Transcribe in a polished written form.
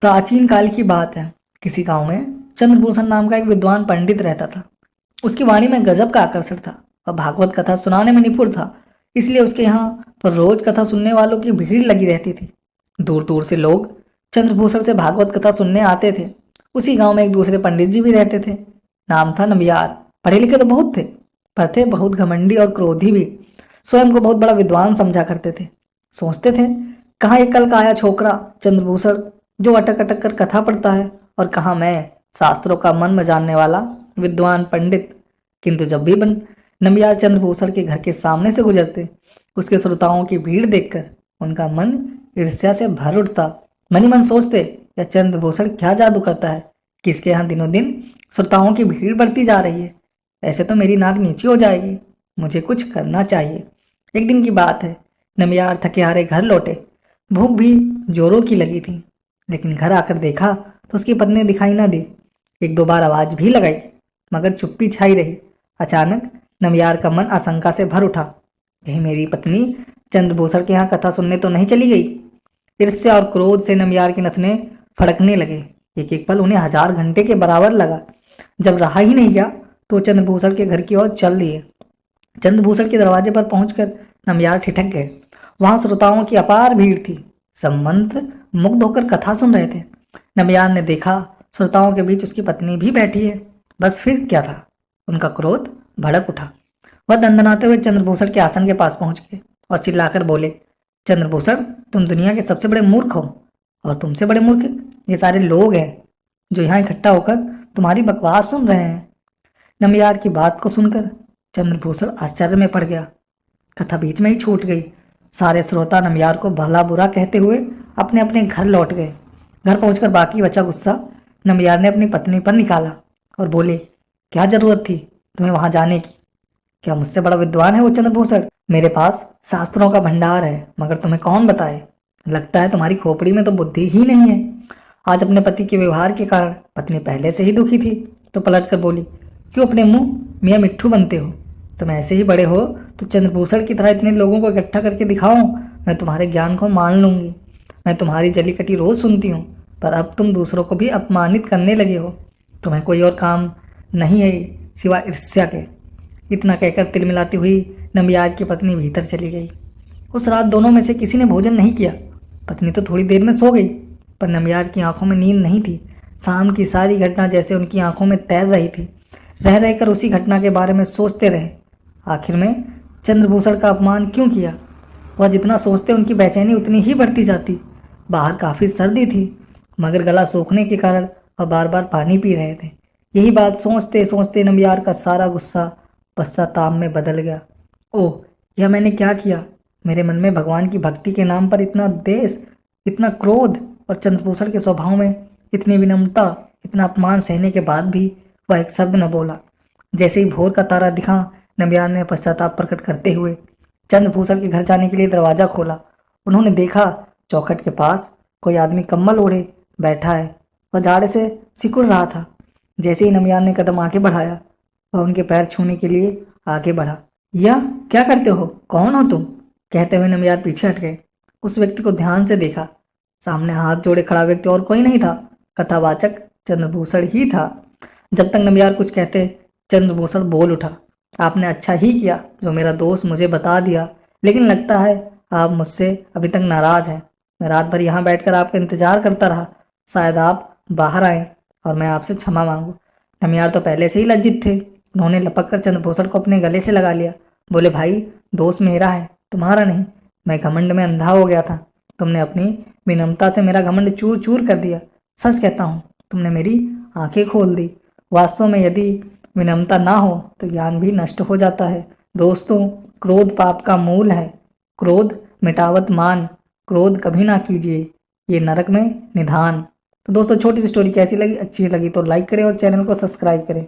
प्राचीन काल की बात है। किसी गांव में चंद्रभूषण नाम का एक विद्वान पंडित रहता था। उसकी वाणी में गजब का आकर्षण था। वह भागवत कथा सुनाने में निपुण था। इसलिए उसके यहाँ पर रोज कथा सुनने वालों की भीड़ लगी रहती थी। दूर दूर से लोग चंद्रभूषण से भागवत कथा सुनने आते थे। उसी गांव में एक दूसरे पंडित जी भी रहते थे। नाम था नम्बियार। पढ़े लिखे तो बहुत थे, पर थे बहुत घमंडी और क्रोधी भी। स्वयं को बहुत बड़ा विद्वान समझा करते थे। सोचते थे, कहाँ ये कल का आया छोकरा चंद्रभूषण जो अटक अटक कर कथा पढ़ता है, और कहाँ मैं, शास्त्रों का मन में जानने वाला विद्वान पंडित। किंतु जब भी नम्बियार चंद्रभूषण के घर के सामने से गुजरते, उसके श्रोताओं की भीड़ देखकर उनका मन ईर्ष्या से भर उठता। मन ही मन सोचते, यह चंद्रभूषण क्या जादू करता है कि इसके यहाँ दिनों दिन श्रोताओं की भीड़ बढ़ती जा रही है। ऐसे तो मेरी नाक नीची हो जाएगी। मुझे कुछ करना चाहिए। एक दिन की बात है। नम्बियार थके हारे घर लौटे। भूख भी जोरों की लगी थी, लेकिन घर आकर देखा तो उसकी पत्नी दिखाई ना दी। एक दो बार आवाज भी लगाई, मगर चुप्पी छाई रही। अचानक नम्बियार का मन आशंका से भर उठा। कहीं मेरी पत्नी चंद्रभूषण के यहाँ कथा सुनने तो नहीं चली गई। ईर्ष्या और क्रोध से नम्बियार के नथने फड़कने लगे। एक एक पल उन्हें 1000 घंटे के बराबर लगा। जब रहा ही नहीं गया तो चंद्रभूषण के घर की ओर चल दिए। चंद्रभूषण के दरवाजे पर पहुंचकर नम्बियार ठिठक गए। वहां श्रोताओं की अपार भीड़ थी। सब मंत्र मुग्ध होकर कथा सुन रहे थे। नम्बियार ने देखा श्रोताओं के बीच उसकी पत्नी भी बैठी है। बस फिर क्या था, उनका क्रोध भड़क उठा। वह दंदनाते हुए चंद्रभूषण के आसन के पास पहुंच गए और चिल्लाकर बोले, चंद्रभूषण, तुम दुनिया के सबसे बड़े मूर्ख हो, और तुमसे बड़े मूर्ख ये सारे लोग हैं जो यहाँ इकट्ठा होकर तुम्हारी बकवास सुन रहे हैं। नम्बियार की बात को सुनकर चंद्रभूषण आश्चर्य में पड़ गया। कथा बीच में ही छूट गई। सारे श्रोता नम्बियार को भला बुरा कहते हुए अपने अपने घर लौट गए। घर पहुंचकर बाकी बचा गुस्सा नम्बियार ने अपनी पत्नी पर निकाला और बोले, क्या जरूरत थी तुम्हें वहां जाने की? क्या मुझसे बड़ा विद्वान है वो चंद्रभूषण? मेरे पास शास्त्रों का भंडार है, मगर तुम्हें कौन बताए। लगता है तुम्हारी खोपड़ी में तो बुद्धि ही नहीं है। आज अपने पति के व्यवहार के कारण पत्नी पहले से ही दुखी थी, तो पलट कर बोली, क्यों अपने मुंह मियाँ मिट्ठू बनते हो? तुम ऐसे ही बड़े हो तो चंद्रभूषण की तरह इतने लोगों को इकट्ठा करके दिखाओ, मैं तुम्हारे ज्ञान को मान लूंगी। मैं तुम्हारी जली कटी रोज सुनती हूँ, पर अब तुम दूसरों को भी अपमानित करने लगे हो। तुम्हें कोई और काम नहीं है सिवाय ईर्ष्या के। इतना कहकर तिलमिलाती हुई नम्बियार की पत्नी भीतर चली गई। उस रात दोनों में से किसी ने भोजन नहीं किया। पत्नी तो थोड़ी देर में सो गई, पर नम्बियार की आंखों में नींद नहीं थी। शाम की सारी घटना जैसे उनकी आंखों में तैर रही थी। रह रहकर उसी घटना के बारे में सोचते रहे। आखिर में चंद्रभूषण का अपमान क्यों किया? वह जितना सोचते उनकी बेचैनी उतनी ही बढ़ती जाती। बाहर काफ़ी सर्दी थी, मगर गला सूखने के कारण वह बार बार पानी पी रहे थे। यही बात सोचते सोचते नम्बियार का सारा गुस्सा पश्चाताप में बदल गया। ओह, यह मैंने क्या किया? मेरे मन में भगवान की भक्ति के नाम पर इतना द्वेष, इतना क्रोध, और चंद्रभूषण के स्वभाव में इतनी विनम्रता, इतना अपमान सहने के बाद भी वह एक शब्द न बोला। जैसे ही भोर का तारा दिखा, नम्बियार ने पश्चाताप प्रकट करते हुए चंद्रभूषण के घर जाने के लिए दरवाजा खोला। उन्होंने देखा चौखट के पास कोई आदमी कम्बल ओढ़े बैठा है। वह झाड़े से सिकुड़ रहा था। जैसे ही नम्बियार ने कदम आगे बढ़ाया, वह उनके पैर छूने के लिए आगे बढ़ा। यह क्या करते हो? कौन हो तुम? कहते हुए नम्बियार पीछे हट गए। उस व्यक्ति को ध्यान से देखा। सामने हाथ जोड़े खड़ा व्यक्ति और कोई नहीं था, कथावाचक चंद्रभूषण ही था। जब तक नम्बियार कुछ कहते, चंद्रभूषण बोल उठा, आपने अच्छा ही किया जो मेरा दोस्त मुझे बता दिया, लेकिन लगता है आप मुझसे अभी तक नाराज हैं। मैं रात भर यहाँ बैठकर आपका इंतजार करता रहा। शायद आप बाहर आए और मैं आपसे क्षमा मांगू। नम्बियार तो पहले से ही लज्जित थे। उन्होंने लपक कर चंद्रभूषण को अपने गले से लगा लिया। बोले, भाई, दोस्त मेरा है, तुम्हारा नहीं। मैं घमंड में अंधा हो गया था। तुमने अपनी विनम्रता से मेरा घमंड चूर चूर कर दिया। सच कहता हूँ, तुमने मेरी आंखें खोल दी। वास्तव में यदि विनम्रता ना हो तो ज्ञान भी नष्ट हो जाता है। दोस्तों, क्रोध पाप का मूल है। क्रोध मिटावत मान, क्रोध कभी ना कीजिए, ये नरक में निधान। तो दोस्तों, छोटी सी स्टोरी कैसी लगी? अच्छी लगी तो लाइक करें और चैनल को सब्सक्राइब करें।